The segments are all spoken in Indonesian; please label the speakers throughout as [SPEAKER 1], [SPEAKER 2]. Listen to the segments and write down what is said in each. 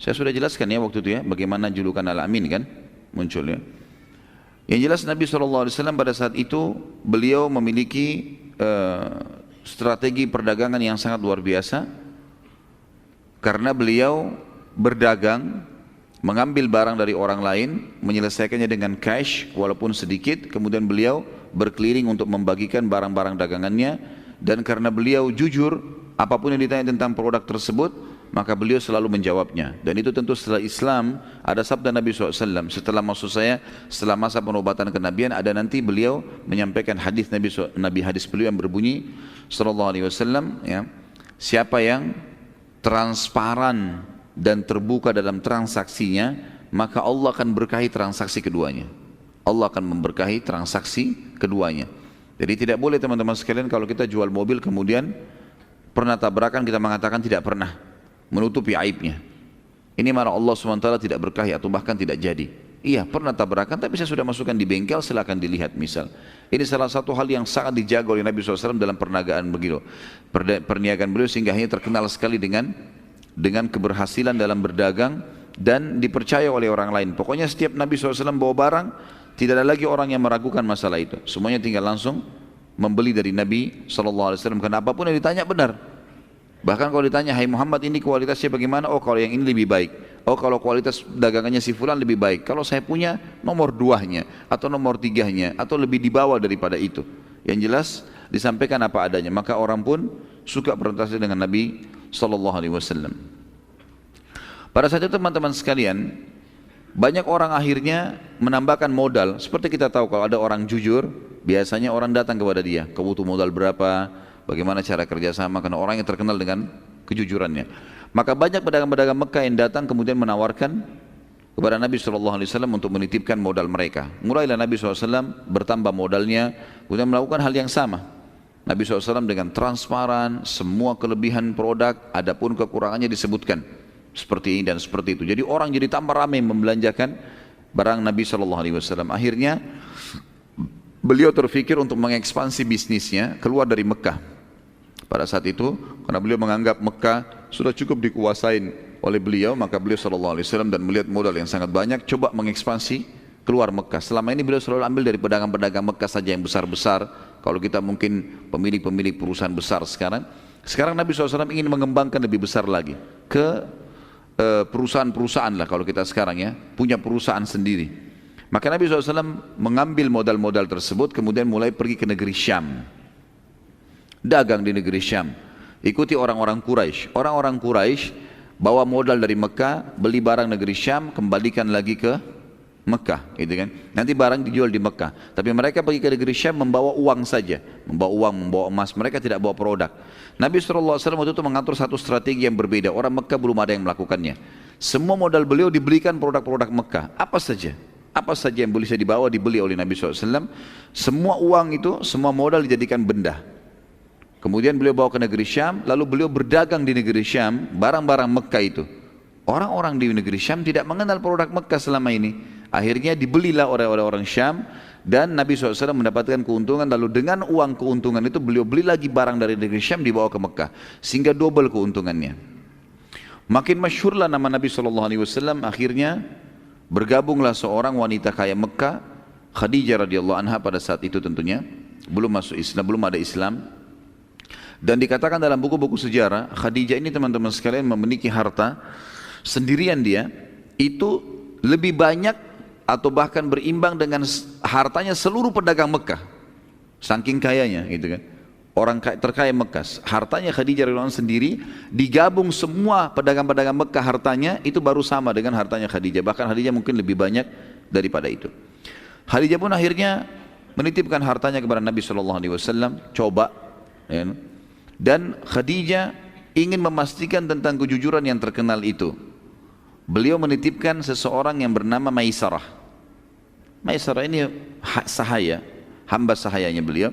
[SPEAKER 1] Saya sudah jelaskan ya waktu itu ya, bagaimana julukan Al-Amin kan muncul ya. Yang jelas Nabi SAW pada saat itu beliau memiliki strategi perdagangan yang sangat luar biasa, karena beliau berdagang, mengambil barang dari orang lain, menyelesaikannya dengan cash walaupun sedikit, kemudian beliau berkeliling untuk membagikan barang-barang dagangannya. Dan karena beliau jujur, apapun yang ditanya tentang produk tersebut, maka beliau selalu menjawabnya. Dan itu tentu setelah Islam, ada sabda Nabi SAW, setelah masa penobatan kenabian, ada nanti beliau menyampaikan hadis Nabi hadis beliau yang berbunyi SAW, ya, siapa yang transparan dan terbuka dalam transaksinya, maka Allah akan berkahi transaksi keduanya. Allah akan memberkahi transaksi keduanya. Jadi tidak boleh teman-teman sekalian kalau kita jual mobil kemudian pernah tabrakan kita mengatakan tidak pernah, menutupi aibnya. Ini malah Allah SWT tidak berkahi atau bahkan tidak jadi. Iya pernah tabrakan tapi saya sudah masukkan di bengkel, silakan dilihat misal. Ini salah satu hal yang sangat dijaga oleh Nabi SAW dalam perniagaan begitu. Perniagaan beliau sehingga hanya terkenal sekali dengan keberhasilan dalam berdagang dan dipercaya oleh orang lain. Pokoknya setiap Nabi SAW bawa barang, tidak ada lagi orang yang meragukan masalah itu. Semuanya tinggal langsung membeli dari Nabi SAW. Karena apapun yang ditanya benar. Bahkan kalau ditanya, hai Muhammad ini kualitasnya bagaimana? Oh kalau yang ini lebih baik. Oh kalau kualitas dagangannya si fulan lebih baik. Kalau saya punya nomor 2-nya atau nomor 3-nya atau lebih di bawah daripada itu. Yang jelas disampaikan apa adanya. Maka orang pun suka berinteraksi dengan Nabi SAW. Pada saat itu teman-teman sekalian, banyak orang akhirnya menambahkan modal. Seperti kita tahu kalau ada orang jujur, biasanya orang datang kepada dia, kau butuh modal berapa, bagaimana cara kerjasama, karena orang yang terkenal dengan kejujurannya. Maka banyak pedagang-pedagang Mekah yang datang kemudian menawarkan kepada Nabi SAW untuk menitipkan modal mereka. Mulailah Nabi SAW bertambah modalnya, kemudian melakukan hal yang sama. Nabi SAW dengan transparan, semua kelebihan produk, adapun kekurangannya disebutkan. Seperti ini dan seperti itu. Jadi orang jadi tambah ramai membelanjakan barang Nabi SAW. Akhirnya beliau terfikir untuk mengekspansi bisnisnya keluar dari Mekah. Pada saat itu, karena beliau menganggap Mekah sudah cukup dikuasain oleh beliau, maka beliau SAW dan melihat modal yang sangat banyak, coba mengekspansi keluar Mekah. Selama ini beliau selalu ambil dari pedagang-pedagang Mekah saja yang besar-besar. Kalau kita mungkin pemilik-pemilik perusahaan besar sekarang Nabi SAW ingin mengembangkan lebih besar lagi ke perusahaan-perusahaan lah kalau kita sekarang ya, punya perusahaan sendiri. Maka Nabi SAW mengambil modal-modal tersebut kemudian mulai pergi ke negeri Syam, dagang di negeri Syam, ikuti orang-orang Quraisy. Orang-orang Quraisy bawa modal dari Mekah, beli barang negeri Syam, kembalikan lagi ke Mekah, gitu kan. Nanti barang dijual di Mekah, tapi mereka pergi ke negeri Syam membawa uang saja, membawa uang, membawa emas, mereka tidak bawa produk. Nabi SAW waktu itu mengatur satu strategi yang berbeda. Orang Mekah belum ada yang melakukannya. Semua modal beliau dibelikan produk-produk Mekah, apa saja yang bisa dibawa dibeli oleh Nabi SAW. Semua uang itu, semua modal dijadikan benda. Kemudian beliau bawa ke negeri Syam, lalu beliau berdagang di negeri Syam, barang-barang Mekah itu. Orang-orang di negeri Syam tidak mengenal produk Mekah selama ini. Akhirnya dibelilah oleh orang Syam dan Nabi SAW mendapatkan keuntungan. Lalu dengan uang keuntungan itu beliau beli lagi barang dari negeri Syam dibawa ke Mekah, sehingga double keuntungannya. Makin masyhurlah nama Nabi SAW. Akhirnya bergabunglah seorang wanita kaya Mekah, Khadijah radhiyallahu anha. Pada saat itu tentunya belum masuk Islam, belum ada Islam. Dan dikatakan dalam buku-buku sejarah, Khadijah ini teman-teman sekalian memiliki harta sendirian dia itu lebih banyak atau bahkan berimbang dengan hartanya seluruh pedagang Mekah, saking kayanya gitu kan. Orang terkaya Mekah, hartanya Khadijah radhiyallahu anha sendiri, digabung semua pedagang-pedagang Mekah hartanya itu baru sama dengan hartanya Khadijah, bahkan Khadijah mungkin lebih banyak daripada itu. Khadijah pun akhirnya menitipkan hartanya kepada Nabi SAW, coba ya. Dan Khadijah ingin memastikan tentang kejujuran yang terkenal itu. Beliau menitipkan seseorang yang bernama Maisarah. Maisarah ini sahaya, hamba sahayanya beliau.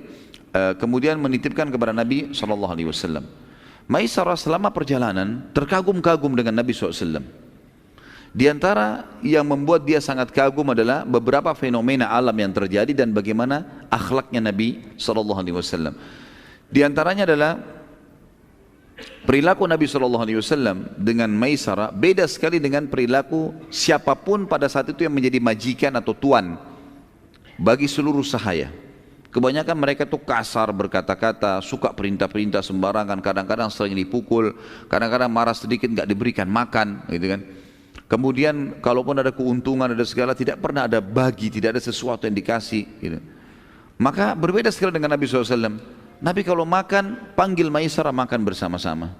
[SPEAKER 1] Kemudian menitipkan kepada Nabi SAW. Maisarah selama perjalanan terkagum-kagum dengan Nabi SAW. Di antara yang membuat dia sangat kagum adalah beberapa fenomena alam yang terjadi dan bagaimana akhlaknya Nabi SAW. Di antaranya adalah perilaku Nabi SAW dengan Maisarah beda sekali dengan perilaku siapapun pada saat itu yang menjadi majikan atau tuan bagi seluruh sahaya. Kebanyakan mereka tuh kasar berkata-kata, suka perintah-perintah sembarangan, kadang-kadang sering dipukul, kadang-kadang marah sedikit nggak diberikan makan, gitu kan. Kemudian kalaupun ada keuntungan, ada segala, tidak pernah ada bagi, tidak ada sesuatu yang dikasih, gitu. Maka berbeda sekali dengan Nabi SAW. Nabi kalau makan, panggil Maisarah makan bersama-sama.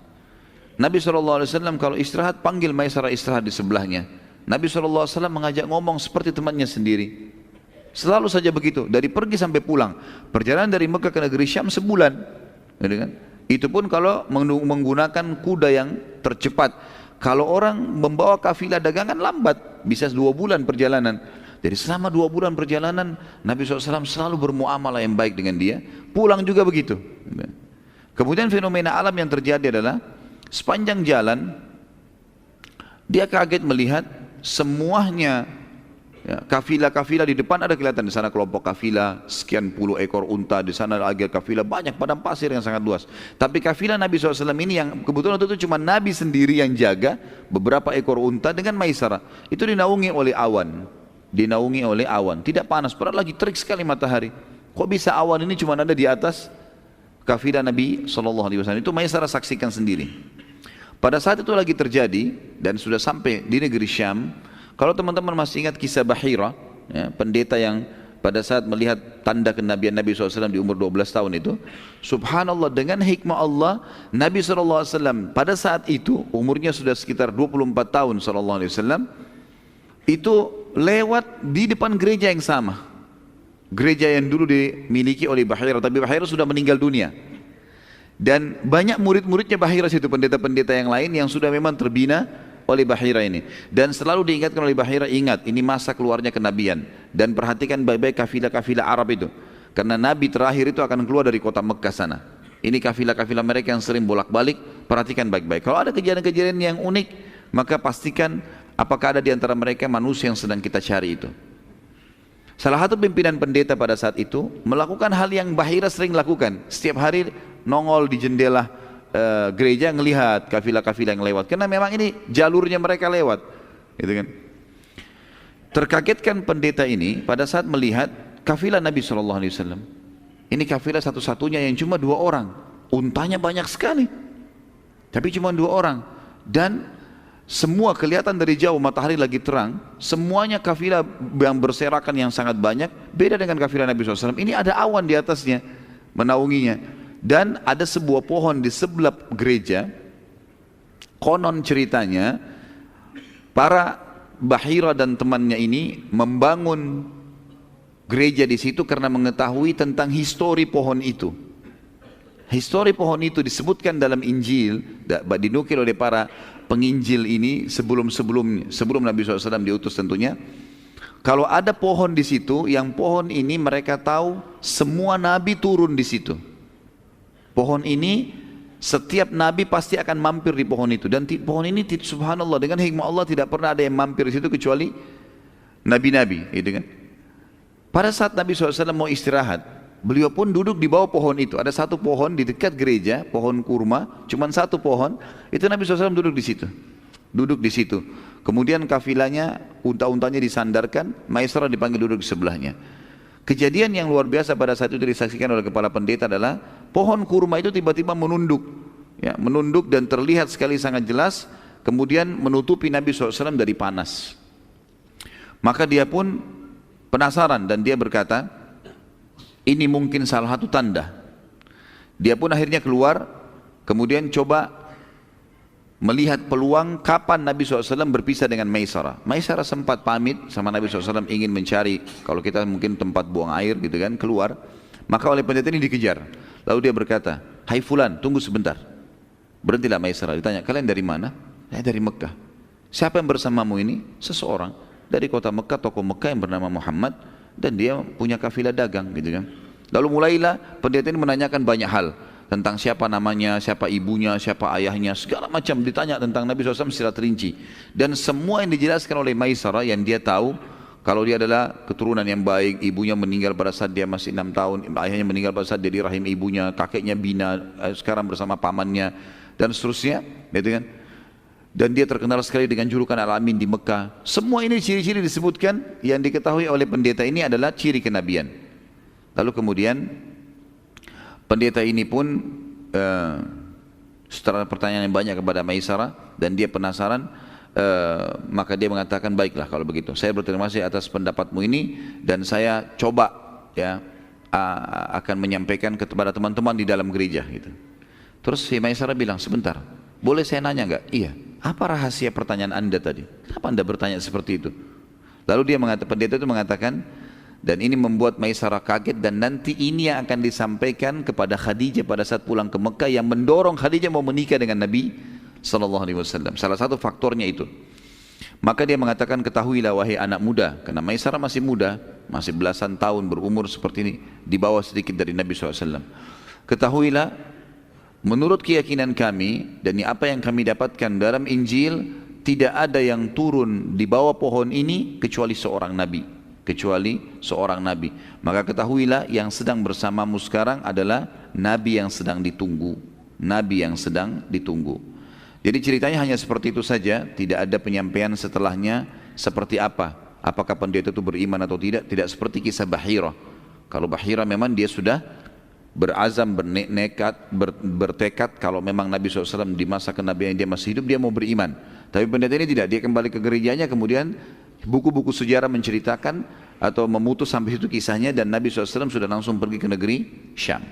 [SPEAKER 1] Nabi SAW kalau istirahat, panggil Maisarah istirahat di sebelahnya. Nabi SAW mengajak ngomong seperti temannya sendiri. Selalu saja begitu, dari pergi sampai pulang. Perjalanan dari Mekah ke negeri Syam sebulan, gitu kan? Itu pun kalau menggunakan kuda yang tercepat. Kalau orang membawa kafilah dagangan lambat, bisa 2 bulan perjalanan. Jadi selama 2 bulan perjalanan, Nabi SAW selalu bermuamalah yang baik dengan dia. Pulang juga begitu. Kemudian fenomena alam yang terjadi adalah sepanjang jalan dia kaget melihat semuanya, ya, kafilah-kafilah di depan ada kelihatan, di sana kelompok kafilah sekian puluh ekor unta, di sana lagi kafilah banyak padang pasir yang sangat luas. Tapi kafilah Nabi SAW ini yang kebetulan itu cuma Nabi sendiri yang jaga beberapa ekor unta dengan Maisarah. Itu dinaungi oleh awan, dinaungi oleh awan, tidak panas, padahal lagi terik sekali matahari. Kok bisa awan ini cuma ada di atas kafilah Nabi SAW? Itu Maisarah saksikan sendiri. Pada saat itu lagi terjadi dan sudah sampai di negeri Syam. Kalau teman-teman masih ingat kisah Bahira, ya, pendeta yang pada saat melihat tanda kenabian Nabi SAW di umur 12 tahun itu, subhanallah, dengan hikmah Allah, Nabi SAW pada saat itu umurnya sudah sekitar 24 tahun SAW, itu lewat di depan gereja yang sama, gereja yang dulu dimiliki oleh Bahira, tapi Bahira sudah meninggal dunia. Dan banyak murid-muridnya Bahira situ, pendeta-pendeta yang lain yang sudah memang terbina oleh Bahira ini. Dan selalu diingatkan oleh Bahira, ingat ini masa keluarnya kenabian, dan perhatikan baik-baik kafilah-kafilah Arab itu, karena Nabi terakhir itu akan keluar dari kota Mekah sana. Ini kafilah-kafilah mereka yang sering bolak-balik, perhatikan baik-baik. Kalau ada kejadian-kejadian yang unik, maka pastikan apakah ada di antara mereka manusia yang sedang kita cari itu. Salah satu pimpinan pendeta pada saat itu melakukan hal yang Bahira sering lakukan. Setiap hari nongol di jendela gereja ngelihat kafilah-kafilah yang lewat, karena memang ini jalurnya mereka lewat, gitu kan. Terkagetkan pendeta ini pada saat melihat kafilah Nabi SAW. Ini kafilah satu-satunya yang cuma 2 orang, untanya banyak sekali, tapi cuma 2 orang, dan semua kelihatan dari jauh, matahari lagi terang, semuanya kafilah yang berserakan yang sangat banyak. Beda dengan kafilah Nabi SAW, ini ada awan di atasnya menaunginya. Dan ada sebuah pohon di sebelah gereja. Konon ceritanya para Bahira dan temannya ini membangun gereja di situ karena mengetahui tentang histori pohon itu. Histori pohon itu disebutkan dalam Injil, dinukil oleh para penginjil ini sebelum Nabi SAW diutus tentunya. Kalau ada pohon di situ, yang pohon ini mereka tahu semua nabi turun di situ. Pohon ini setiap nabi pasti akan mampir di pohon itu, dan pohon ini subhanallah dengan hikmah Allah tidak pernah ada yang mampir di situ kecuali nabi-nabi, gitu kan. Pada saat Nabi SAW mau istirahat, beliau pun duduk di bawah pohon itu. Ada satu pohon di dekat gereja, pohon kurma, cuma satu pohon. Itu Nabi SAW duduk di situ, duduk di situ. Kemudian kafilahnya, unta-untanya disandarkan, Maisarah dipanggil duduk di sebelahnya. Kejadian yang luar biasa pada saat itu disaksikan oleh kepala pendeta adalah pohon kurma itu tiba-tiba menunduk, ya, menunduk dan terlihat sekali sangat jelas, kemudian menutupi Nabi SAW dari panas. Maka dia pun penasaran dan dia berkata, ini mungkin salah satu tanda. Dia pun akhirnya keluar, kemudian coba melihat peluang kapan Nabi SAW berpisah dengan Maisarah. Maisarah sempat pamit sama Nabi SAW, ingin mencari, kalau kita mungkin tempat buang air gitu kan, keluar. Maka oleh pendeta ini dikejar. Lalu dia berkata, hai fulan, tunggu sebentar. Berhentilah Maisarah. Ditanya, kalian dari mana? Saya dari Mekah. Siapa yang bersamamu ini? Seseorang dari kota Mekah, tokoh Mekah yang bernama Muhammad, dan dia punya kafilah dagang gitu kan. Lalu mulailah pendeta ini menanyakan banyak hal tentang siapa namanya, siapa ibunya, siapa ayahnya, segala macam ditanya tentang Nabi SAW secara terinci. Dan semua yang dijelaskan oleh Maisarah yang dia tahu, kalau dia adalah keturunan yang baik, ibunya meninggal pada saat dia masih 6 tahun, ayahnya meninggal pada saat dia di rahim ibunya, kakeknya bina, sekarang bersama pamannya, dan seterusnya, gitu kan. Dan dia terkenal sekali dengan julukan Al-Amin di Mekah. Semua ini ciri-ciri disebutkan yang diketahui oleh pendeta ini adalah ciri kenabian. Lalu kemudian pendeta ini pun setelah pertanyaan yang banyak kepada Maisarah dan dia penasaran, maka dia mengatakan, baiklah kalau begitu, saya berterima kasih atas pendapatmu ini dan saya coba ya akan menyampaikan kepada teman-teman di dalam gereja gitu. Terus si Maisarah bilang, sebentar, boleh saya nanya enggak? Iya. Apa rahasia pertanyaan Anda tadi? Kenapa Anda bertanya seperti itu? Lalu dia mengatakan, pendeta itu mengatakan, dan ini membuat Maisarah kaget, dan nanti ini yang akan disampaikan kepada Khadijah pada saat pulang ke Mekah yang mendorong Khadijah mau menikah dengan Nabi sallallahu alaihi wasallam. Salah satu faktornya itu. Maka dia mengatakan, ketahuilah wahai anak muda, karena Maisarah masih muda, masih belasan tahun berumur seperti ini, di bawah sedikit dari Nabi SAW. Ketahuilah, menurut keyakinan kami dan apa yang kami dapatkan dalam Injil, tidak ada yang turun di bawah pohon ini kecuali seorang nabi, Maka ketahuilah yang sedang bersamamu sekarang adalah nabi yang sedang ditunggu. Jadi ceritanya hanya seperti itu saja, tidak ada penyampaian setelahnya seperti apa. Apakah pendeta itu beriman atau tidak seperti kisah Bahirah. Kalau Bahirah memang dia sudah berazam, bertekad kalau memang Nabi SAW di masa kenabian dia masih hidup, dia mau beriman. Tapi pendeta ini tidak, dia kembali ke gerejanya, kemudian buku-buku sejarah menceritakan atau memutus sampai itu kisahnya, dan Nabi SAW sudah langsung pergi ke negeri Syam.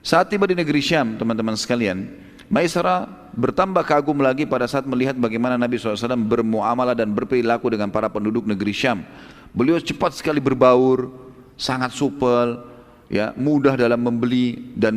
[SPEAKER 1] Saat tiba di negeri Syam, teman-teman sekalian, Maisarah bertambah kagum lagi pada saat melihat bagaimana Nabi SAW bermuamalah dan berperilaku dengan para penduduk negeri Syam. Beliau cepat sekali berbaur, sangat supel, ya, mudah dalam membeli dan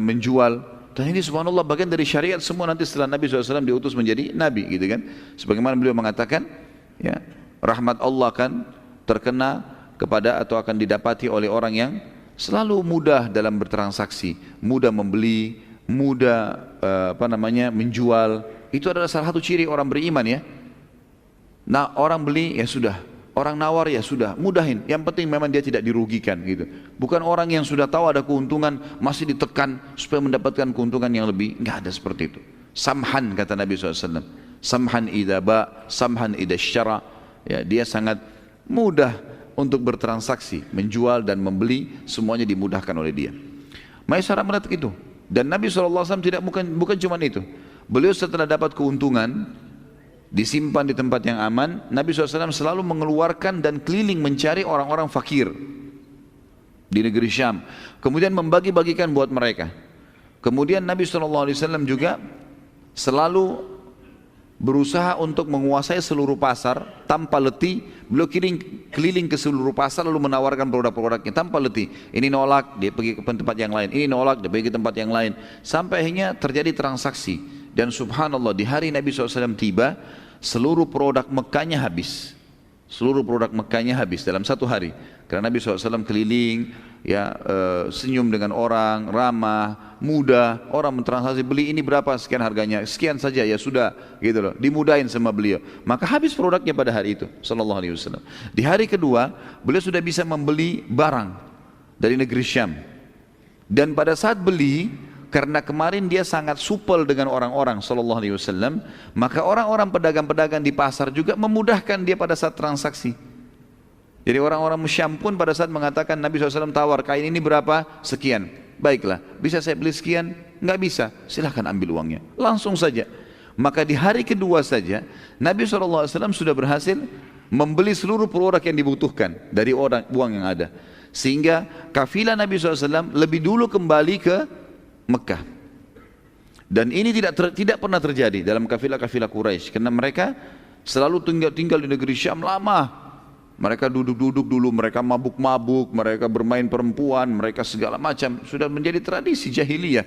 [SPEAKER 1] menjual. Dan ini subhanallah bagian dari syariat semua nanti setelah Nabi SAW diutus menjadi Nabi gitu kan. Sebagaimana beliau mengatakan, ya, rahmat Allah kan terkena kepada atau akan didapati oleh orang yang selalu mudah dalam bertransaksi, mudah membeli, mudah menjual. Itu adalah salah satu ciri orang beriman ya. Nah, orang beli ya sudah, orang nawar ya sudah, mudahin. Yang penting memang dia tidak dirugikan gitu. Bukan orang yang sudah tahu ada keuntungan masih ditekan supaya mendapatkan keuntungan yang lebih. Enggak ada seperti itu. Samhan kata Nabi SAW. Samhan idza ba, samhan idza syara. Ya, dia sangat mudah untuk bertransaksi, menjual dan membeli, semuanya dimudahkan oleh dia. Maisarah melihat itu. Dan Nabi SAW tidak bukan cuma itu. Beliau setelah dapat keuntungan, disimpan di tempat yang aman, Nabi SAW selalu mengeluarkan dan keliling mencari orang-orang fakir di negeri Syam. Kemudian membagi-bagikan buat mereka. Kemudian Nabi SAW juga selalu berusaha untuk menguasai seluruh pasar tanpa letih. Beliau keliling ke seluruh pasar lalu menawarkan produk-produknya tanpa letih. Ini nolak, dia pergi ke tempat yang lain. Ini nolak, dia pergi ke tempat yang lain. Sampai akhirnya terjadi transaksi. Dan subhanallah di hari Nabi SAW tiba, seluruh produk Mekkahnya habis. Seluruh produk Mekkahnya habis dalam satu hari. Karena Nabi SAW keliling, ya, senyum dengan orang, ramah, mudah. Orang mentransaksi, beli ini berapa, sekian harganya, sekian saja, ya sudah, gitu loh. Dimudahin sama beliau. Maka habis produknya pada hari itu, sallallahu alaihi wasallam. Di hari kedua, beliau sudah bisa membeli barang dari negeri Syam. Dan pada saat beli, karena kemarin dia sangat supel dengan orang-orang sallallahu alaihi wasallam, maka orang-orang pedagang-pedagang di pasar juga memudahkan dia pada saat transaksi. Jadi orang-orang Syam pun pada saat mengatakan Nabi SAW tawar, kain ini berapa? Sekian. Baiklah, bisa saya beli sekian? Enggak bisa, silahkan ambil uangnya. Langsung saja. Maka di hari kedua saja Nabi SAW sudah berhasil membeli seluruh produk yang dibutuhkan dari uang yang ada. Sehingga kafilah Nabi SAW lebih dulu kembali ke Mekah. Dan ini tidak pernah terjadi dalam kafilah-kafilah Quraisy, karena mereka selalu tinggal di negeri Syam lama. Mereka duduk-duduk dulu, mereka mabuk-mabuk, mereka bermain perempuan, mereka segala macam, sudah menjadi tradisi jahiliyah.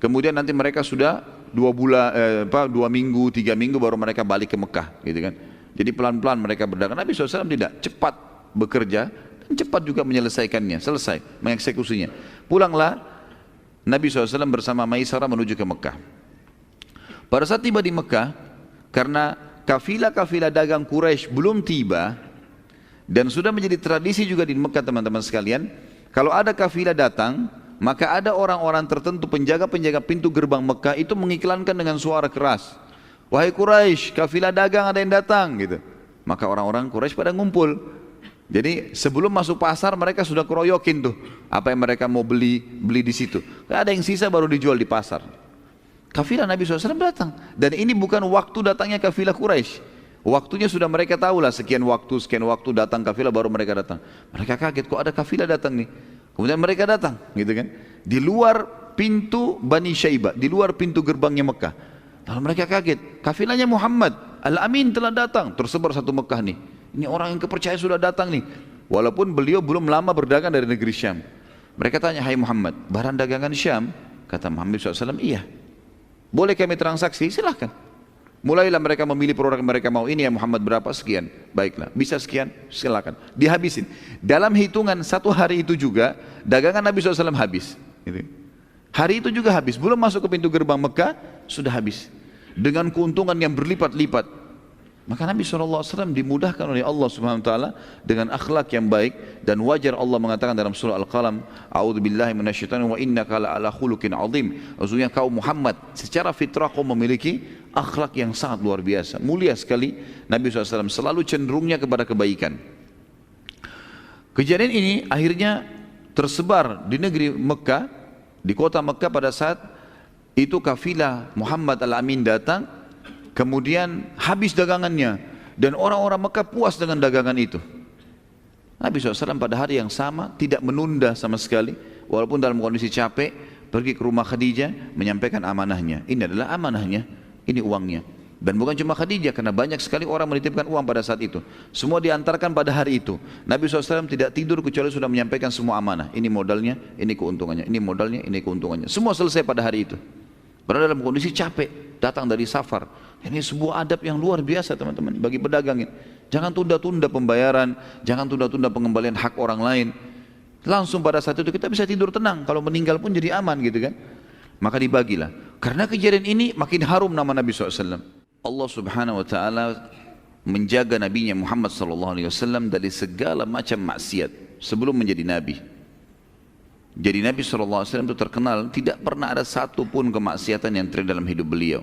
[SPEAKER 1] Kemudian nanti mereka sudah 2 minggu, 3 minggu baru mereka balik ke Mekah, gitu kan. Jadi pelan-pelan mereka berdagang. Nabi SAW tidak, cepat bekerja dan cepat juga menyelesaikannya, selesai mengeksekusinya. Pulanglah Nabi SAW bersama Maisarah menuju ke Mekah. Pada saat tiba di Mekah, karena kafilah-kafilah dagang Quraisy belum tiba, dan sudah menjadi tradisi juga di Mekah teman-teman sekalian, kalau ada kafilah datang, maka ada orang-orang tertentu, penjaga-penjaga pintu gerbang Mekah itu mengiklankan dengan suara keras, wahai Quraisy, kafilah dagang ada yang datang gitu. Maka orang-orang Quraisy pada ngumpul. Jadi sebelum masuk pasar mereka sudah keroyokin tuh apa yang mereka mau beli di situ. Gak ada yang sisa baru dijual di pasar. Kafilah Nabi SAW datang, dan ini bukan waktu datangnya kafilah Quraisy. Waktunya sudah mereka tahu lah, sekian waktu datang kafilah, baru mereka datang. Mereka kaget, kok ada kafilah datang nih. Kemudian mereka datang, gitu kan? Di luar pintu Bani Syaibah, di luar pintu gerbangnya Mekah. Lalu mereka kaget, kafilahnya Muhammad Al-Amin telah datang, tersebar satu Mekah nih. Ini orang yang kepercayaan sudah datang nih. Walaupun beliau belum lama berdagang dari negeri Syam. Mereka tanya, hai Muhammad, barang dagangan Syam? Kata Muhammad SAW, iya. Boleh kami transaksi? Silahkan. Mulailah mereka memilih produk yang mereka mau. Ini ya Muhammad berapa? Sekian. Baiklah, bisa sekian? Silahkan. Dihabisin. Dalam hitungan satu hari itu juga, dagangan Nabi SAW habis. Gitu. Hari itu juga habis. Belum masuk ke pintu gerbang Mekah, sudah habis. Dengan keuntungan yang berlipat-lipat. Maka Nabi SAW dimudahkan oleh Allah Subhanahu Wa Taala dengan akhlak yang baik, dan wajar Allah mengatakan dalam surah Al-Qalam, A'udzubillahi minasyaitonir wa innaka la'ala khuluqin 'adzim. Maksudnya kau Muhammad secara fitrah kau memiliki akhlak yang sangat luar biasa, mulia sekali. Nabi SAW selalu cenderungnya kepada kebaikan. Kejadian ini akhirnya tersebar di negeri Mekah, di kota Mekah pada saat itu kafilah Muhammad Al-Amin datang. Kemudian habis dagangannya, dan orang-orang Mekah puas dengan dagangan itu. Nabi SAW pada hari yang sama tidak menunda sama sekali, walaupun dalam kondisi capek, pergi ke rumah Khadijah menyampaikan amanahnya. Ini adalah amanahnya, ini uangnya. Dan bukan cuma Khadijah, karena banyak sekali orang menitipkan uang pada saat itu. Semua diantarkan pada hari itu. Nabi SAW tidak tidur kecuali sudah menyampaikan semua amanah. Ini modalnya, ini keuntungannya, ini modalnya, ini keuntungannya. Semua selesai pada hari itu. Padahal dalam kondisi capek, datang dari safar. Ini sebuah adab yang luar biasa teman-teman bagi pedagang ini. Jangan tunda-tunda pembayaran, jangan tunda-tunda pengembalian hak orang lain. Langsung pada saat itu kita bisa tidur tenang, kalau meninggal pun jadi aman gitu kan. Maka dibagilah. Karena kejadian ini makin harum nama Nabi SAW. Allah Subhanahu Wa Taala menjaga nabinya Muhammad SAW dari segala macam maksiat sebelum menjadi nabi. Jadi Nabi SAW itu terkenal tidak pernah ada satu pun kemaksiatan yang terjadi dalam hidup beliau.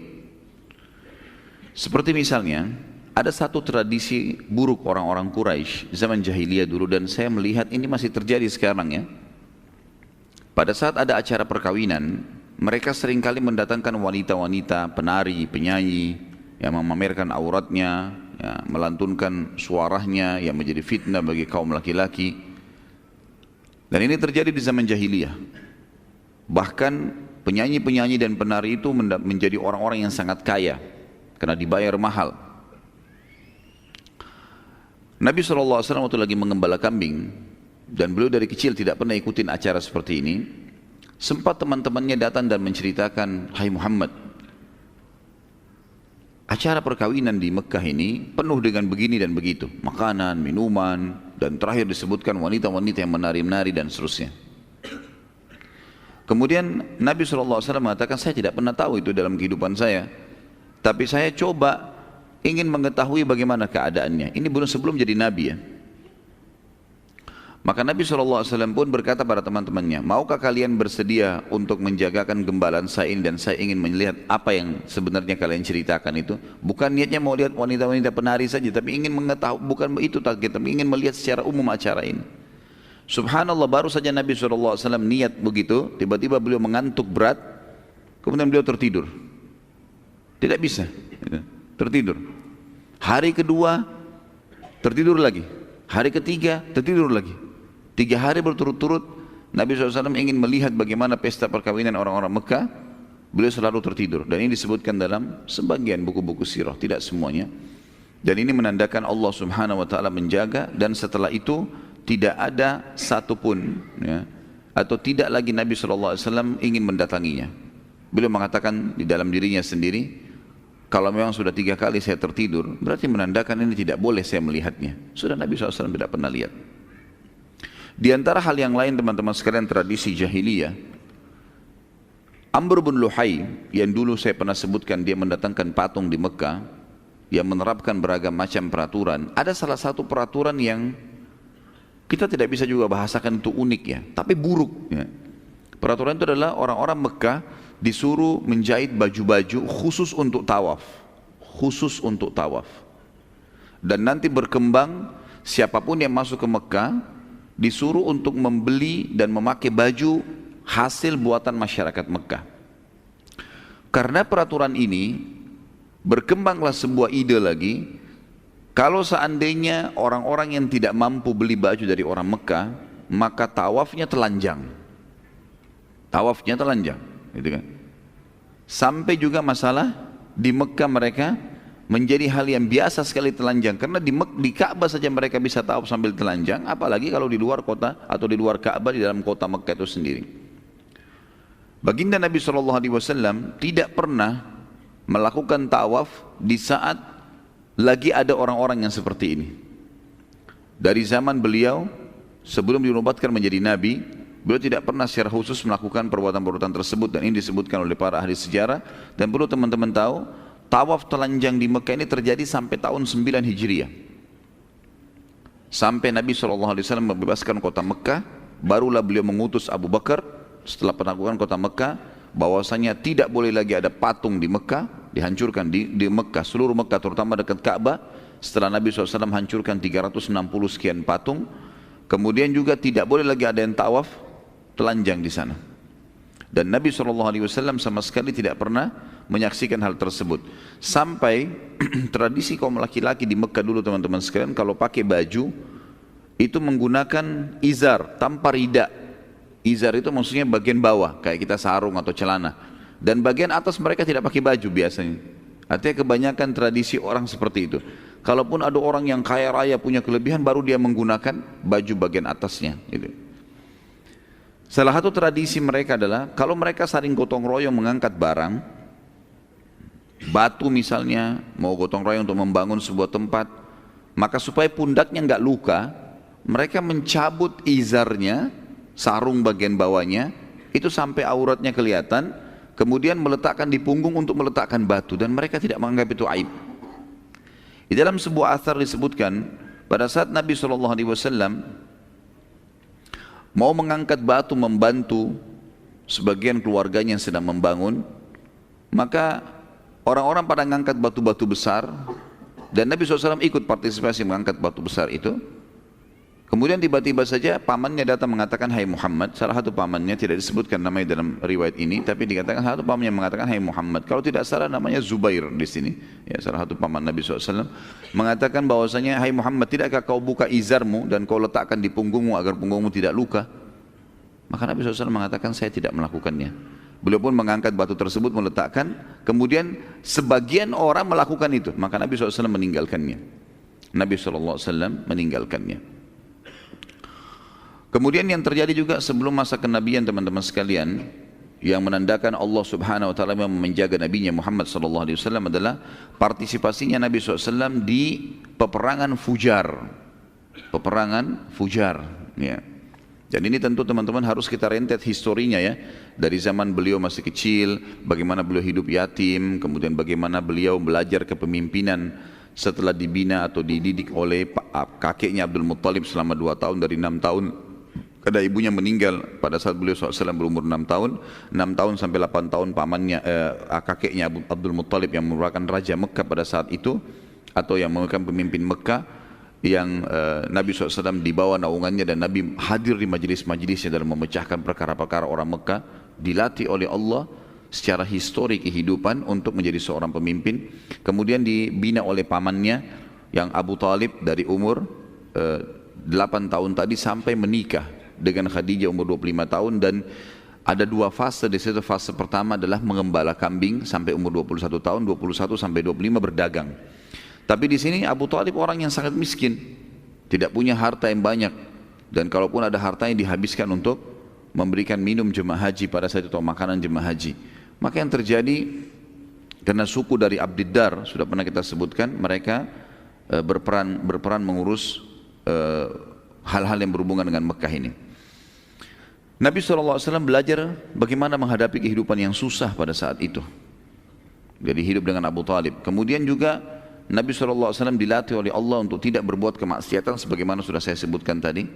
[SPEAKER 1] Seperti misalnya, ada satu tradisi buruk orang-orang Quraisy zaman jahiliyah dulu, dan saya melihat ini masih terjadi sekarang ya. Pada saat ada acara perkawinan, mereka seringkali mendatangkan wanita-wanita, penari, penyanyi, yang memamerkan auratnya, ya, melantunkan suaranya yang menjadi fitnah bagi kaum laki-laki. Dan ini terjadi di zaman jahiliyah. Bahkan penyanyi-penyanyi dan penari itu menjadi orang-orang yang sangat kaya, karena dibayar mahal. Nabi SAW waktu lagi mengembala kambing, dan beliau dari kecil tidak pernah ikutin acara seperti ini. Sempat teman-temannya datang dan menceritakan, hai Muhammad, acara perkawinan di Mekah ini penuh dengan begini dan begitu, makanan, minuman, dan terakhir disebutkan wanita-wanita yang menari-menari dan seterusnya. Kemudian Nabi SAW mengatakan, saya tidak pernah tahu itu dalam kehidupan saya, tapi saya coba ingin mengetahui bagaimana keadaannya. Ini belum sebelum jadi Nabi ya. Maka Nabi SAW pun berkata pada teman-temannya, maukah kalian bersedia untuk menjagakan gembalaan saya ini, dan saya ingin melihat apa yang sebenarnya kalian ceritakan itu. Bukan niatnya mau lihat wanita-wanita penari saja, tapi ingin mengetahui, bukan itu target, tapi ingin melihat secara umum acara ini. Subhanallah, baru saja Nabi SAW niat begitu, tiba-tiba beliau mengantuk berat, kemudian beliau tertidur. Tidak bisa, tertidur. Hari kedua, tertidur lagi. Hari ketiga, tertidur lagi. 3 hari berturut-turut Nabi SAW ingin melihat bagaimana pesta perkawinan orang-orang Mekah. Beliau selalu tertidur, dan ini disebutkan dalam sebagian buku-buku sirah, tidak semuanya. Dan ini menandakan Allah Subhanahu Wa Taala menjaga, dan setelah itu tidak ada satupun ya, atau tidak lagi Nabi SAW ingin mendatanginya. Beliau mengatakan di dalam dirinya sendiri, kalau memang sudah 3 kali saya tertidur, berarti menandakan ini tidak boleh saya melihatnya. Sudah Nabi SAW tidak pernah lihat. Di antara hal yang lain teman-teman sekalian, tradisi jahiliyah, Amr bin Luhai yang dulu saya pernah sebutkan, dia mendatangkan patung di Mekah, dia menerapkan beragam macam peraturan. Ada salah satu peraturan yang kita tidak bisa juga bahasakan itu unik ya, tapi buruk ya. Peraturan itu adalah orang-orang Mekah disuruh menjahit baju-baju khusus untuk tawaf. Khusus untuk tawaf. Dan nanti berkembang, siapapun yang masuk ke Mekah disuruh untuk membeli dan memakai baju hasil buatan masyarakat Mekah. Karena peraturan ini, berkembanglah sebuah ide lagi, kalau seandainya orang-orang yang tidak mampu beli baju dari orang Mekah, maka tawafnya telanjang. Tawafnya telanjang, gitu kan? Sampai juga masalah di Mekah mereka menjadi hal yang biasa sekali telanjang, karena di Ka'bah saja mereka bisa tawaf sambil telanjang, apalagi kalau di luar kota atau di luar Ka'bah, di dalam kota Mekah itu sendiri. Baginda Nabi SAW tidak pernah melakukan tawaf di saat lagi ada orang-orang yang seperti ini. Dari zaman beliau sebelum dinobatkan menjadi Nabi, beliau tidak pernah secara khusus melakukan perbuatan-perbuatan tersebut, dan ini disebutkan oleh para ahli sejarah. Dan perlu teman-teman tahu, tawaf telanjang di Mekah ini terjadi sampai tahun 9 Hijriah. Sampai Nabi SAW membebaskan kota Mekah, barulah beliau mengutus Abu Bakar setelah penaklukan kota Mekah, bahwasanya tidak boleh lagi ada patung di Mekah, dihancurkan di Mekah, seluruh Mekah terutama dekat Ka'bah. Setelah Nabi SAW hancurkan 360 sekian patung, kemudian juga tidak boleh lagi ada yang tawaf telanjang di sana. Dan Nabi SAW sama sekali tidak pernah menyaksikan hal tersebut. Sampai tradisi kaum laki-laki di Mekah dulu teman-teman sekalian, kalau pakai baju itu menggunakan izar tanpa rida. Izar itu maksudnya bagian bawah, kayak kita sarung atau celana. Dan bagian atas mereka tidak pakai baju biasanya. Artinya kebanyakan tradisi orang seperti itu. Kalaupun ada orang yang kaya raya punya kelebihan, baru dia menggunakan baju bagian atasnya, gitu. Salah satu tradisi mereka adalah kalau mereka saling gotong royong mengangkat barang, batu misalnya, mau gotong royong untuk membangun sebuah tempat, maka supaya pundaknya nggak luka, mereka mencabut izarnya, sarung bagian bawahnya, itu sampai auratnya kelihatan, kemudian meletakkan di punggung untuk meletakkan batu, dan mereka tidak menganggap itu aib. Di dalam sebuah athar disebutkan, pada saat Nabi SAW mau mengangkat batu membantu sebagian keluarganya yang sedang membangun, maka orang-orang pada mengangkat batu-batu besar, dan Nabi SAW ikut partisipasi mengangkat batu besar itu. Kemudian tiba-tiba saja pamannya datang mengatakan, "Hai Muhammad." Salah satu pamannya, tidak disebutkan namanya dalam riwayat ini, tapi dikatakan salah satu pamannya mengatakan, "Hai Muhammad." Kalau tidak salah namanya Zubair di sini. Ya, salah satu paman Nabi SAW mengatakan bahwasanya, "Hai Muhammad, tidakkah kau buka izarmu dan kau letakkan di punggungmu agar punggungmu tidak luka?" Maka Nabi SAW mengatakan, "Saya tidak melakukannya." Beliau pun mengangkat batu tersebut, meletakkan, kemudian sebagian orang melakukan itu, maka Nabi SAW meninggalkannya. Nabi SAW meninggalkannya. Kemudian yang terjadi juga sebelum masa kenabian teman-teman sekalian, yang menandakan Allah Subhanahu Wa Taala yang menjaga Nabinya Muhammad SAW adalah partisipasinya Nabi SAW di peperangan Fujar. Peperangan Fujar, ya. Dan ini tentu teman-teman harus kita rentet historinya ya. Dari zaman beliau masih kecil, bagaimana beliau hidup yatim, kemudian bagaimana beliau belajar kepemimpinan setelah dibina atau dididik oleh kakeknya Abdul Muttalib selama 2 tahun dari 6 tahun. Karena ibunya meninggal pada saat beliau SAW berumur 6 tahun. 6 tahun sampai 8 tahun pamannya, kakeknya Abdul Muttalib yang merupakan Raja Mekah pada saat itu, atau yang merupakan pemimpin Mekah, yang Nabi SAW dibawa naungannya, dan Nabi hadir di majelis-majelisnya dalam memecahkan perkara-perkara orang Mekah, dilatih oleh Allah secara histori kehidupan untuk menjadi seorang pemimpin. Kemudian dibina oleh pamannya yang Abu Talib dari umur 8 tahun tadi sampai menikah dengan Khadijah umur 25 tahun. Dan ada 2 fase di situ. Fase pertama adalah mengembala kambing sampai umur 21 tahun, 21 sampai 25 berdagang. Tapi di sini Abu Talib orang yang sangat miskin, tidak punya harta yang banyak, dan kalaupun ada hartanya dihabiskan untuk memberikan minum jemaah haji pada saat itu, atau makanan jemaah haji. Maka yang terjadi, karena suku dari Abdiddar sudah pernah kita sebutkan, mereka berperan mengurus hal-hal yang berhubungan dengan Mekah ini. Nabi SAW belajar bagaimana menghadapi kehidupan yang susah pada saat itu. Jadi hidup dengan Abu Talib. Kemudian juga Nabi SAW dilatih oleh Allah untuk tidak berbuat kemaksiatan sebagaimana sudah saya sebutkan tadi.